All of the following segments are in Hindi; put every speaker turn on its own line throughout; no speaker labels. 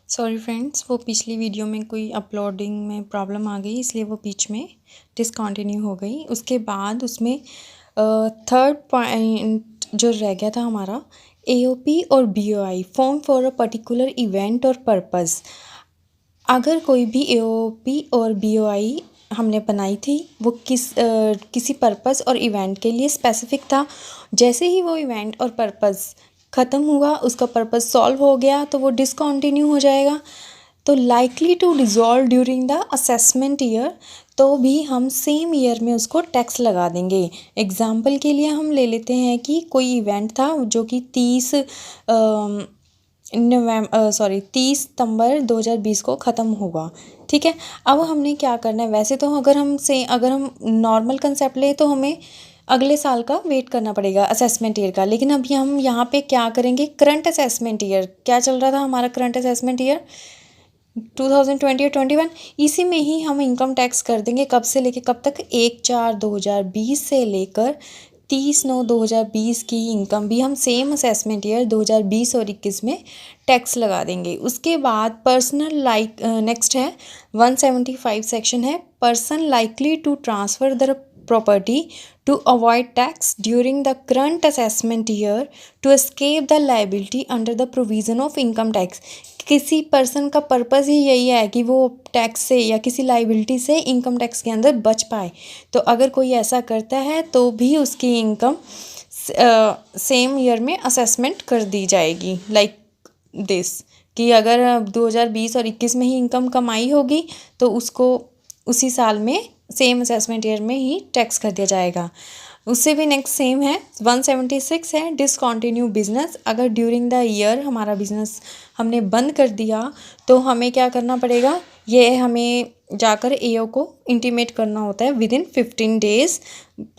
सॉरी फ्रेंड्स, वो पिछली वीडियो में कोई अपलोडिंग में प्रॉब्लम आ गई, इसलिए वो बीच में डिसकंटिन्यू हो गई। उसके बाद उसमें थर्ड पॉइंट जो रह गया था हमारा, एओपी और BOI form for a particular event और पर्पस। अगर कोई भी एओपी और बीओआई हमने बनाई थी, वो किसी पर्पस और इवेंट के लिए स्पेसिफिक था। जैसे ही वो इवेंट और पर्पस ख़त्म हुआ, उसका पर्पस सॉल्व हो गया, तो वो डिसकंटिन्यू हो जाएगा। तो likely to dissolve during the assessment year, तो भी हम सेम ईयर में उसको टैक्स लगा देंगे। एग्ज़ाम्पल के लिए हम ले लेते हैं कि कोई इवेंट था जो कि 30 सितंबर 2020 को ख़त्म होगा। ठीक है, अब हमने क्या करना है, वैसे तो अगर हम नॉर्मल कंसेप्ट लें तो हमें अगले साल का वेट करना पड़ेगा असेसमेंट ईयर का। लेकिन अभी हम यहाँ पे क्या करेंगे, करंट असेसमेंट ईयर क्या चल रहा था हमारा, करंट असेसमेंट ईयर 2020 और 21, इसी में ही हम इनकम टैक्स कर देंगे। कब से लेके कब तक, 1/4/2020 से लेकर 30/9/2020 की इनकम भी हम सेम असेसमेंट ईयर 2020 और 21 में टैक्स लगा देंगे। उसके बाद पर्सनल नेक्स्ट है 175 सेक्शन है, person likely to transfer the property to avoid tax during the current assessment year to escape the liability under the provision of income tax। किसी पर्सन का पर्पस ही यही है कि वो टैक्स से या किसी लाइबिलिटी से इनकम टैक्स के अंदर बच पाए। तो अगर कोई ऐसा करता है तो भी उसकी इनकम सेम ईयर में असेसमेंट कर दी जाएगी। लाइक दिस कि अगर 2020 और 21 में ही इनकम कमाई होगी तो उसको उसी साल में सेम असेसमेंट ईयर में ही टैक्स कर दिया जाएगा। उससे भी नेक्स्ट सेम है 176 है, डिसकंटिन्यू बिजनेस। अगर ड्यूरिंग द ईयर हमारा बिजनेस हमने बंद कर दिया तो हमें क्या करना पड़ेगा, ये हमें जाकर एओ को इंटीमेट करना होता है within 15 days.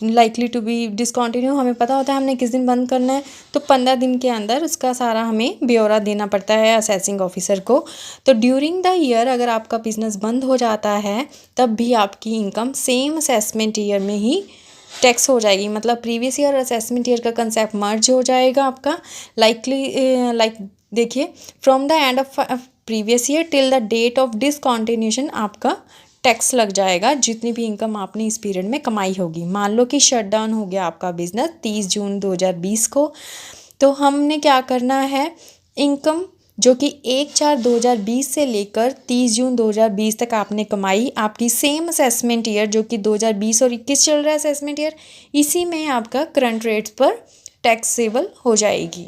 Likely to be discontinue हमें पता होता है हमने किस दिन बंद करना है, तो 15 दिन के अंदर उसका सारा हमें ब्यौरा देना पड़ता है असेसिंग ऑफिसर को। तो ड्यूरिंग द ईयर अगर आपका बिजनेस बंद हो जाता है तब भी आपकी इनकम सेम असेसमेंट ईयर में ही टैक्स हो जाएगी। मतलब प्रीवियस ईयर असेसमेंट ईयर का कंसेप्ट मर्ज हो जाएगा आपका। देखिए, from the end of previous year till the date of discontinuation आपका टैक्स लग जाएगा, जितनी भी इनकम आपने इस पीरियड में कमाई होगी। मान लो कि शट डाउन हो गया आपका बिजनेस 30 जून 2020 को, तो हमने क्या करना है, इनकम जो कि 1/4/2020 से लेकर 30 जून 2020 तक आपने कमाई, आपकी सेम असेसमेंट ईयर जो कि 2020 और 21 चल रहा है असेसमेंट ईयर, इसी में आपका करंट रेट्स पर टैक्सेबल हो जाएगी।